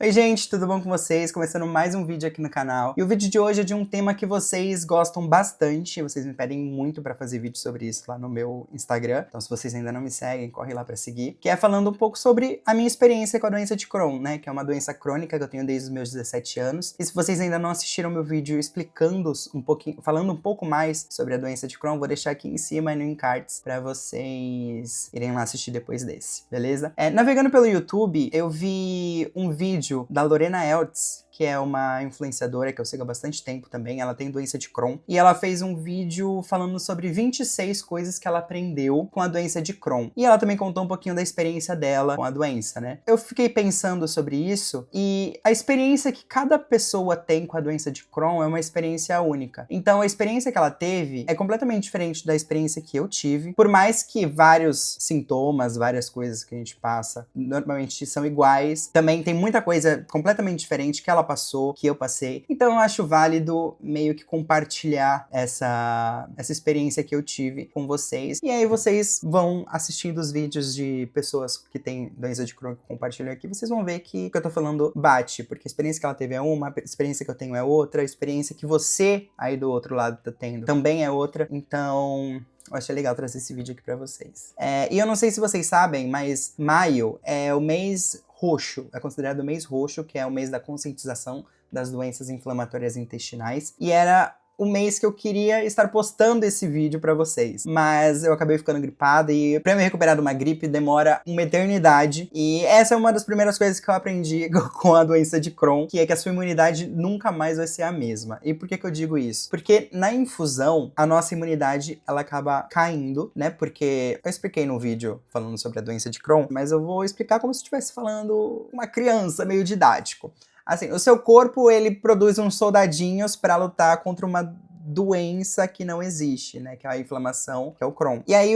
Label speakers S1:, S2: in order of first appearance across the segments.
S1: Oi gente, tudo bom com vocês? Começando mais um vídeo aqui no canal. E o vídeo de hoje é de um tema que vocês gostam bastante, vocês me pedem muito pra fazer vídeo sobre isso lá no meu Instagram. Então se vocês ainda não me seguem, corre lá pra seguir. Que é falando um pouco sobre a minha experiência com a doença de Crohn, né? Que é uma doença crônica que eu tenho desde os meus 17 anos. E se vocês ainda não assistiram meu vídeo explicando um pouquinho, falando um pouco mais sobre a doença de Crohn, vou deixar aqui em cima e no encartes pra vocês irem lá assistir depois desse, beleza? Navegando pelo YouTube, eu vi um vídeo da Lorena Eltz, que é uma influenciadora que eu sigo há bastante tempo também. Ela tem doença de Crohn. E ela fez um vídeo falando sobre 26 coisas que ela aprendeu com a doença de Crohn. E ela também contou um pouquinho da experiência dela com a doença, né? Eu fiquei pensando sobre isso e a experiência que cada pessoa tem com a doença de Crohn é uma experiência única. Então a experiência que ela teve é completamente diferente da experiência que eu tive. Por mais que vários sintomas, várias coisas que a gente passa normalmente são iguais, também tem muita coisa completamente diferente que ela passou, que eu passei. Então eu acho válido meio que compartilhar essa experiência que eu tive com vocês. E aí vocês vão assistindo os vídeos de pessoas que têm doença de Crohn que compartilham aqui, vocês vão ver que o que eu tô falando bate, porque a experiência que ela teve é uma, a experiência que eu tenho é outra, a experiência que você aí do outro lado tá tendo também é outra. Então eu achei legal trazer esse vídeo aqui pra vocês. E eu não sei se vocês sabem, mas maio é o mês roxo, é considerado o mês roxo, que é o mês da conscientização das doenças inflamatórias intestinais. E era o mês que eu queria estar postando esse vídeo pra vocês. Mas eu acabei ficando gripada e pra me recuperar de uma gripe demora uma eternidade. E essa é uma das primeiras coisas que eu aprendi com a doença de Crohn, que é que a sua imunidade nunca mais vai ser a mesma. E por que eu digo isso? Porque na infusão, a nossa imunidade, ela acaba caindo, né? Porque eu expliquei no vídeo falando sobre a doença de Crohn, mas eu vou explicar como se estivesse falando uma criança, meio didático. Assim, o seu corpo, ele produz uns soldadinhos para lutar contra uma doença que não existe, né? Que é a inflamação, que é o Crohn. E aí,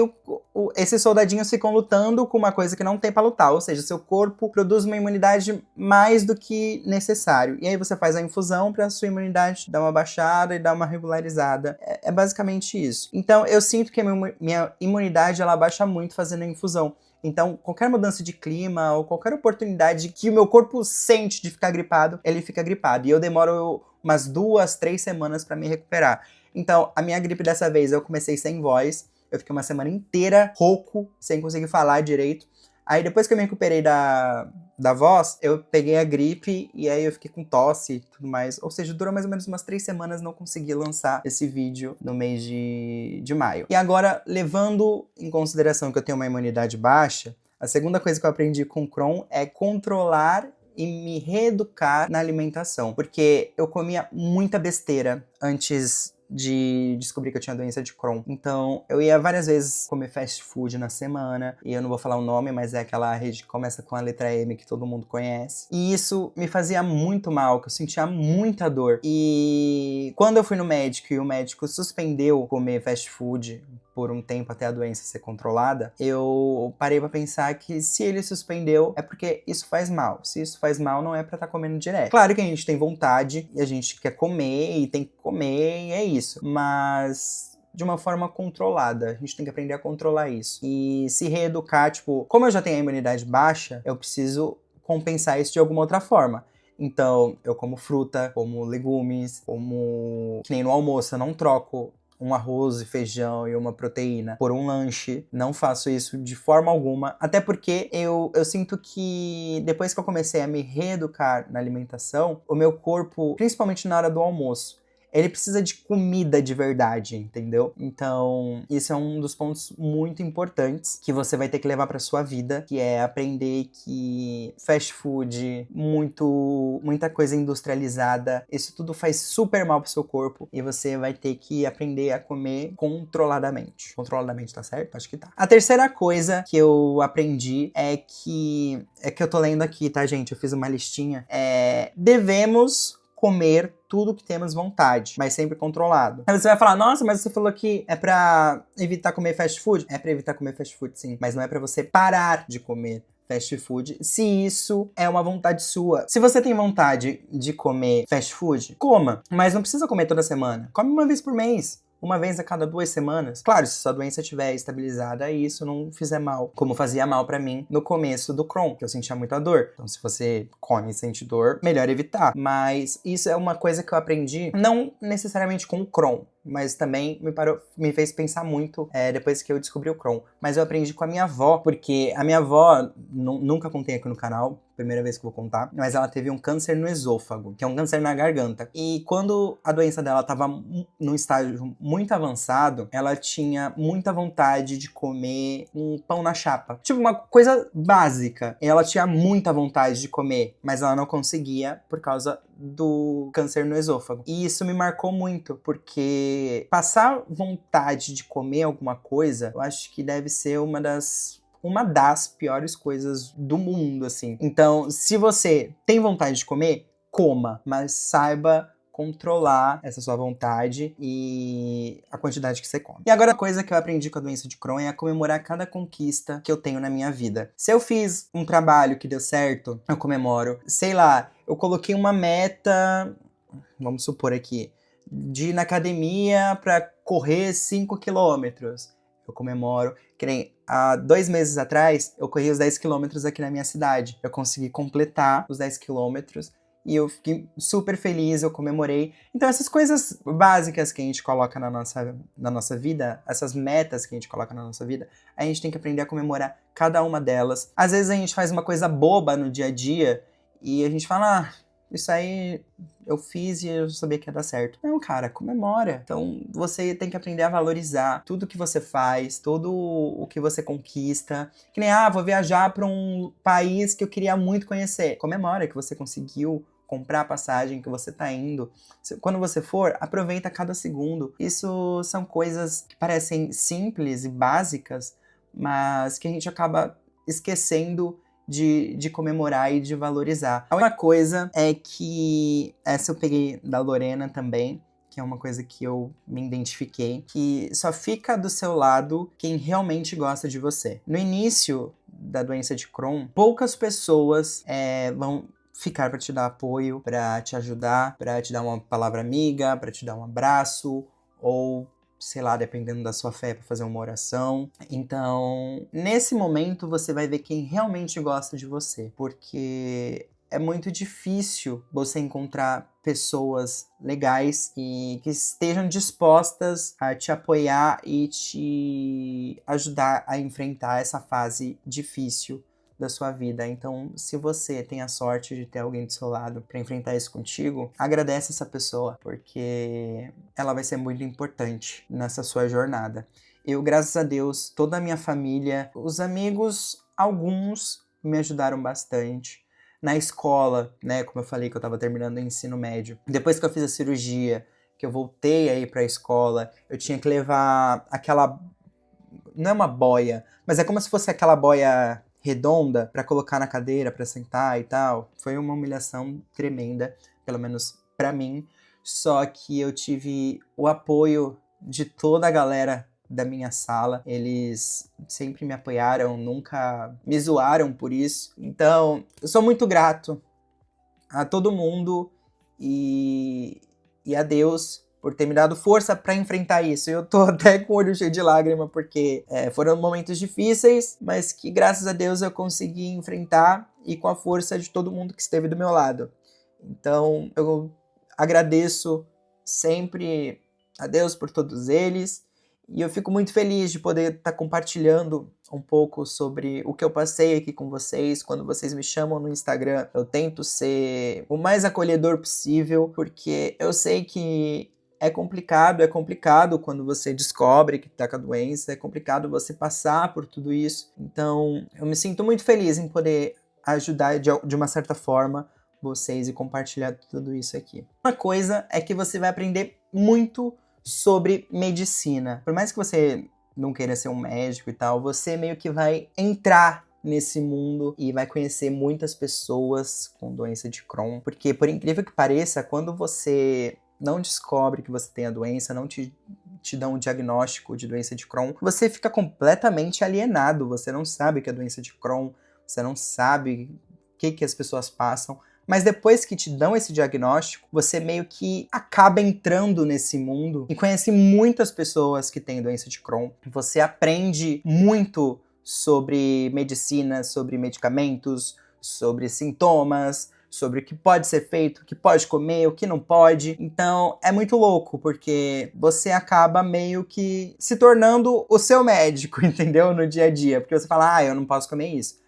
S1: esses soldadinhos ficam lutando com uma coisa que não tem para lutar. Ou seja, seu corpo produz uma imunidade mais do que necessário. E aí você faz a infusão para sua imunidade dar uma baixada e dar uma regularizada. É basicamente isso. Então, eu sinto que a minha imunidade, ela baixa muito fazendo a infusão. Então, qualquer mudança de clima ou qualquer oportunidade que o meu corpo sente de ficar gripado, ele fica gripado. E eu demoro umas 2, 3 semanas pra me recuperar. Então, a minha gripe dessa vez, eu comecei sem voz. Eu fiquei uma semana inteira rouco, sem conseguir falar direito. Aí, depois que eu me recuperei da voz, eu peguei a gripe e aí eu fiquei com tosse e tudo mais. Ou seja, durou mais ou menos umas 3 semanas, não consegui lançar esse vídeo no mês de maio. E agora, levando em consideração que eu tenho uma imunidade baixa, a segunda coisa que eu aprendi com Crohn é controlar e me reeducar na alimentação. Porque eu comia muita besteira antes de descobrir que eu tinha doença de Crohn. Então, eu ia várias vezes comer fast food na semana, e eu não vou falar o nome, mas é aquela rede que começa com a letra M que todo mundo conhece. E isso me fazia muito mal, que eu sentia muita dor. E quando eu fui no médico e o médico suspendeu comer fast food por um tempo até a doença ser controlada, eu parei pra pensar que se ele suspendeu é porque isso faz mal. Se isso faz mal, não é pra estar comendo direto. Claro que a gente tem vontade e a gente quer comer e tem que comer e é isso. Mas de uma forma controlada. A gente tem que aprender a controlar isso. E se reeducar, tipo, como eu já tenho a imunidade baixa, eu preciso compensar isso de alguma outra forma. Então, eu como fruta, como legumes, como... Que nem no almoço, eu não troco um arroz e feijão e uma proteína por um lanche. Não faço isso de forma alguma. Até porque eu sinto que depois que eu comecei a me reeducar na alimentação, o meu corpo, principalmente na hora do almoço, ele precisa de comida de verdade, entendeu? Então, isso é um dos pontos muito importantes que você vai ter que levar pra sua vida, que é aprender que fast food, muita coisa industrializada, isso tudo faz super mal pro seu corpo e você vai ter que aprender a comer controladamente. Controladamente, tá certo? Acho que tá. A terceira coisa que eu aprendi é que eu tô lendo aqui, tá, gente? Eu fiz uma listinha. Devemos comer tudo que temos vontade, mas sempre controlado. Aí você vai falar, nossa, mas você falou que é pra evitar comer fast food? É pra evitar comer fast food, sim, mas não é pra você parar de comer fast food, se isso é uma vontade sua. Se você tem vontade de comer fast food, coma, mas não precisa comer toda semana. Come uma vez por mês. uma vez a cada 2 semanas. Claro, se sua doença estiver estabilizada e isso não fizer mal, como fazia mal pra mim no começo do Crohn, que eu sentia muita dor. Então, se você come e sente dor, melhor evitar. Mas isso é uma coisa que eu aprendi, não necessariamente com o Crohn, mas também me fez pensar muito depois que eu descobri o Crohn. Mas eu aprendi com a minha avó, porque a minha avó, nunca contei aqui no canal, primeira vez que eu vou contar, mas ela teve um câncer no esôfago, que é um câncer na garganta. E quando a doença dela estava num estágio muito avançado, ela tinha muita vontade de comer um pão na chapa. Tipo, uma coisa básica. Ela tinha muita vontade de comer, mas ela não conseguia por causa do câncer no esôfago. E isso me marcou muito, porque passar vontade de comer alguma coisa, eu acho que deve ser uma das piores coisas do mundo, assim. Então, se você tem vontade de comer, coma, mas saiba controlar essa sua vontade e a quantidade que você come. E agora a coisa que eu aprendi com a doença de Crohn é a comemorar cada conquista que eu tenho na minha vida. Se eu fiz um trabalho que deu certo, eu comemoro. Sei lá, eu coloquei uma meta, vamos supor aqui, de ir na academia pra correr 5 quilômetros. Eu comemoro. Que nem há 2 meses atrás, eu corri os 10 quilômetros aqui na minha cidade. Eu consegui completar os 10 quilômetros e eu fiquei super feliz, eu comemorei. Então essas coisas básicas que a gente coloca na nossa vida, essas metas que a gente coloca na nossa vida, a gente tem que aprender a comemorar cada uma delas. Às vezes a gente faz uma coisa boba no dia a dia e a gente fala, isso aí eu fiz e eu sabia que ia dar certo. Não, cara, comemora. Então, você tem que aprender a valorizar tudo que você faz, tudo o que você conquista. Que nem, vou viajar para um país que eu queria muito conhecer. Comemora que você conseguiu comprar a passagem, que você tá indo. Quando você for, aproveita cada segundo. Isso são coisas que parecem simples e básicas, mas que a gente acaba esquecendo de comemorar e de valorizar. A única coisa é que, essa eu peguei da Lorena também, que é uma coisa que eu me identifiquei, que só fica do seu lado quem realmente gosta de você. No início da doença de Crohn, poucas pessoas vão ficar para te dar apoio, para te ajudar, para te dar uma palavra amiga, para te dar um abraço, ou sei lá, dependendo da sua fé, para fazer uma oração. Então, nesse momento, você vai ver quem realmente gosta de você, porque é muito difícil você encontrar pessoas legais e que estejam dispostas a te apoiar e te ajudar a enfrentar essa fase difícil da sua vida. Então, se você tem a sorte de ter alguém do seu lado para enfrentar isso contigo, agradece essa pessoa, porque ela vai ser muito importante nessa sua jornada. Eu, graças a Deus, toda a minha família, os amigos, alguns me ajudaram bastante. Na escola, né, como eu falei que eu tava terminando o ensino médio, depois que eu fiz a cirurgia, que eu voltei aí pra escola, eu tinha que levar aquela, não é uma boia, mas é como se fosse aquela boia redonda para colocar na cadeira, para sentar e tal. Foi uma humilhação tremenda, pelo menos para mim. Só que eu tive o apoio de toda a galera da minha sala. Eles sempre me apoiaram, nunca me zoaram por isso. Então, eu sou muito grato a todo mundo e a Deus por ter me dado força para enfrentar isso. Eu tô até com o olho cheio de lágrima, porque foram momentos difíceis, mas que graças a Deus eu consegui enfrentar e com a força de todo mundo que esteve do meu lado. Então, eu agradeço sempre a Deus por todos eles, e eu fico muito feliz de poder estar compartilhando um pouco sobre o que eu passei aqui com vocês. Quando vocês me chamam no Instagram, eu tento ser o mais acolhedor possível, porque eu sei que é complicado quando você descobre que tá com a doença, é complicado você passar por tudo isso. Então, eu me sinto muito feliz em poder ajudar de uma certa forma vocês e compartilhar tudo isso aqui. Uma coisa é que você vai aprender muito sobre medicina. Por mais que você não queira ser um médico e tal, você meio que vai entrar nesse mundo e vai conhecer muitas pessoas com doença de Crohn. Porque, por incrível que pareça, quando você não descobre que você tem a doença, não te dão um diagnóstico de doença de Crohn, você fica completamente alienado. Você não sabe o que é doença de Crohn, você não sabe o que as pessoas passam, Mas depois que te dão esse diagnóstico, você meio que acaba entrando nesse mundo e conhece muitas pessoas que têm doença de Crohn. Você aprende muito sobre medicina, sobre medicamentos, sobre sintomas, sobre o que pode ser feito, o que pode comer, o que não pode. Então é muito louco, porque você acaba meio que se tornando o seu médico, entendeu? No dia a dia. Porque você fala, eu não posso comer isso.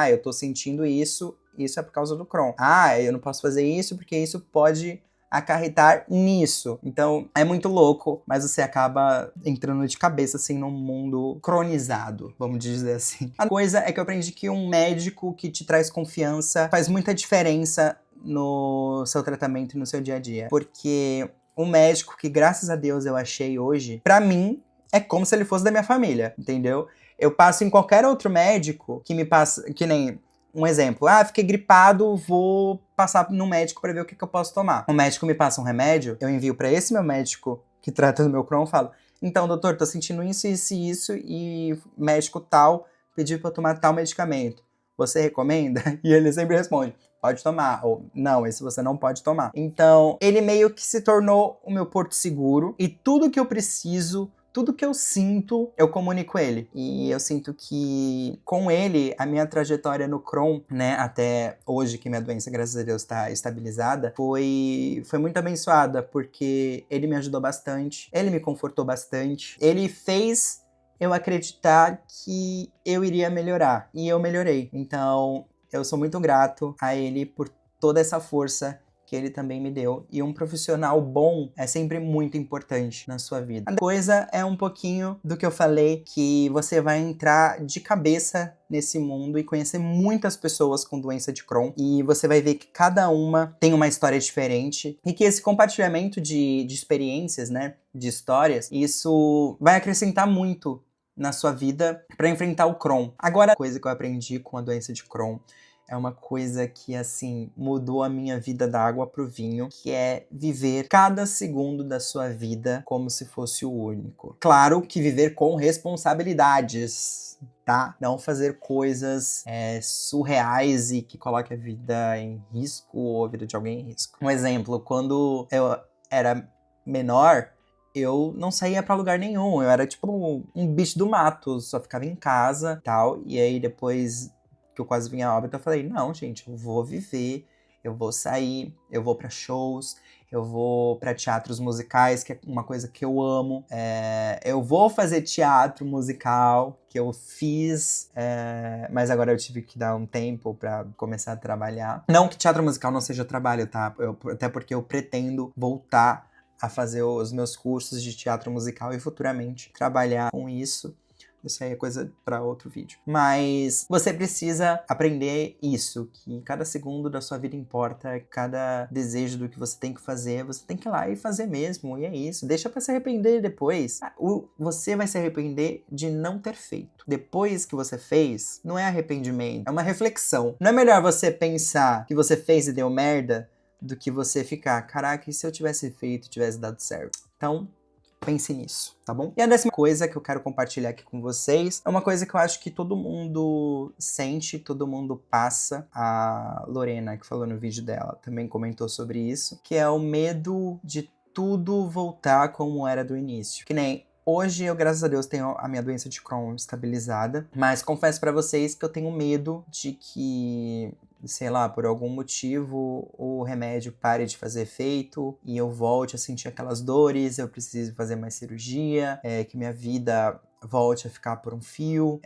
S1: Eu tô sentindo isso, isso é por causa do Crohn. Eu não posso fazer isso porque isso pode acarretar nisso. Então é muito louco, mas você acaba entrando de cabeça assim num mundo cronizado, vamos dizer assim. A coisa é que eu aprendi que um médico que te traz confiança faz muita diferença no seu tratamento e no seu dia a dia. Porque um médico que, graças a Deus, eu achei hoje, pra mim, é como se ele fosse da minha família, entendeu? Eu passo em qualquer outro médico que me passa, que nem um exemplo. Fiquei gripado, vou passar no médico pra ver o que eu posso tomar. O médico me passa um remédio, eu envio pra esse meu médico que trata do meu Crohn e falo, então, doutor, tô sentindo isso, isso e isso, e médico tal pediu pra eu tomar tal medicamento. Você recomenda? E ele sempre responde, pode tomar, ou não, esse você não pode tomar. Então, ele meio que se tornou o meu porto seguro, e tudo que eu preciso, tudo que eu sinto, eu comunico ele. E eu sinto que, com ele, a minha trajetória no Crohn, né, até hoje que minha doença, graças a Deus, tá estabilizada, foi muito abençoada, porque ele me ajudou bastante, ele me confortou bastante, ele fez eu acreditar que eu iria melhorar. E eu melhorei. Então, eu sou muito grato a ele por toda essa força que ele também me deu. E um profissional bom é sempre muito importante na sua vida. A coisa é um pouquinho do que eu falei, que você vai entrar de cabeça nesse mundo e conhecer muitas pessoas com doença de Crohn. E você vai ver que cada uma tem uma história diferente. E que esse compartilhamento de experiências, né, de histórias, isso vai acrescentar muito na sua vida para enfrentar o Crohn. Agora, a coisa que eu aprendi com a doença de Crohn é uma coisa que, assim, mudou a minha vida da água pro vinho, que é viver cada segundo da sua vida como se fosse o único. Claro que viver com responsabilidades, tá? Não fazer coisas surreais e que coloquem a vida em risco ou a vida de alguém em risco. Um exemplo, quando eu era menor, eu não saía pra lugar nenhum. Eu era tipo um bicho do mato, só ficava em casa e tal. E aí depois que eu quase vinha a óbito, eu falei, não, gente, eu vou viver, eu vou sair, eu vou pra shows, eu vou pra teatros musicais, que é uma coisa que eu amo. Eu vou fazer teatro musical, que eu fiz, mas agora eu tive que dar um tempo pra começar a trabalhar. Não que teatro musical não seja trabalho, tá? Até porque eu pretendo voltar a fazer os meus cursos de teatro musical e futuramente trabalhar com isso. Isso aí é coisa para outro vídeo. Mas você precisa aprender isso, que cada segundo da sua vida importa, cada desejo do que você tem que fazer, você tem que ir lá e fazer mesmo, e é isso. Deixa pra se arrepender depois. Você vai se arrepender de não ter feito. Depois que você fez, não é arrependimento, é uma reflexão. Não é melhor você pensar que você fez e deu merda, do que você ficar, caraca, e se eu tivesse feito, tivesse dado certo? Então, pense nisso, tá bom? E a 10ª coisa que eu quero compartilhar aqui com vocês é uma coisa que eu acho que todo mundo sente, todo mundo passa. A Lorena, que falou no vídeo dela, também comentou sobre isso, que é o medo de tudo voltar como era do início. Que nem hoje eu, graças a Deus, tenho a minha doença de Crohn estabilizada, mas confesso pra vocês que eu tenho medo de que, sei lá, por algum motivo o remédio pare de fazer efeito e eu volte a sentir aquelas dores, eu preciso fazer mais cirurgia, que minha vida volte a ficar por um fio.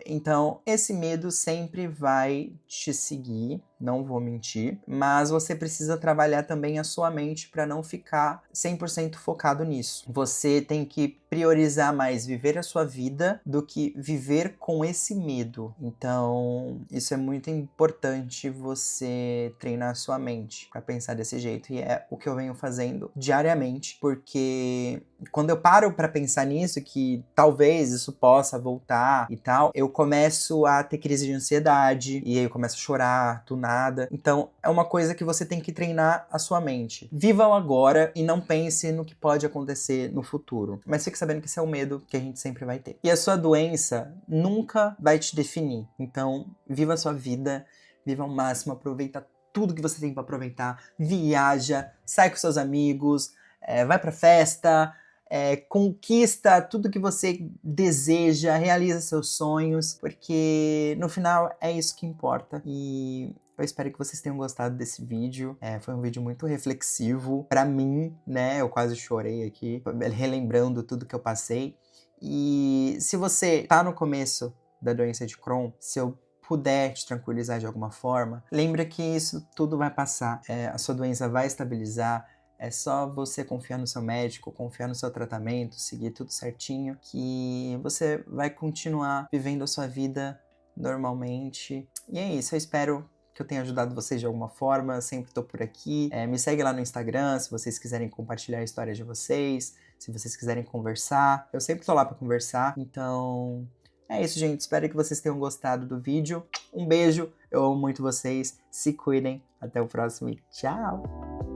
S1: Então, esse medo sempre vai te seguir, não vou mentir, mas você precisa trabalhar também a sua mente para não ficar 100% focado nisso. Você tem que priorizar mais viver a sua vida do que viver com esse medo. Então, isso é muito importante você treinar a sua mente para pensar desse jeito, e é o que eu venho fazendo diariamente, porque quando eu paro para pensar nisso, que talvez isso possa voltar e tal, eu começo a ter crise de ansiedade, e aí eu começo a chorar do nada. Então, é uma coisa que você tem que treinar a sua mente. Viva o agora e não pense no que pode acontecer no futuro. Mas fique sabendo que esse é o medo que a gente sempre vai ter. E a sua doença nunca vai te definir. Então, viva a sua vida, viva ao máximo, aproveita tudo que você tem pra aproveitar, viaja, sai com seus amigos, vai pra festa, conquista tudo que você deseja, realiza seus sonhos, porque no final é isso que importa. E eu espero que vocês tenham gostado desse vídeo. Foi um vídeo muito reflexivo pra mim, né? Eu quase chorei aqui, relembrando tudo que eu passei. E se você tá no começo da doença de Crohn, se eu puder te tranquilizar de alguma forma, lembra que isso tudo vai passar. A sua doença vai estabilizar. É só você confiar no seu médico, confiar no seu tratamento, seguir tudo certinho, que você vai continuar vivendo a sua vida normalmente. E é isso, eu espero que eu tenha ajudado vocês de alguma forma. Eu sempre tô por aqui. Me segue lá no Instagram, se vocês quiserem compartilhar a história de vocês, se vocês quiserem conversar. Eu sempre tô lá pra conversar. Então, é isso, gente. Espero que vocês tenham gostado do vídeo. Um beijo, eu amo muito vocês. Se cuidem. Até o próximo e tchau!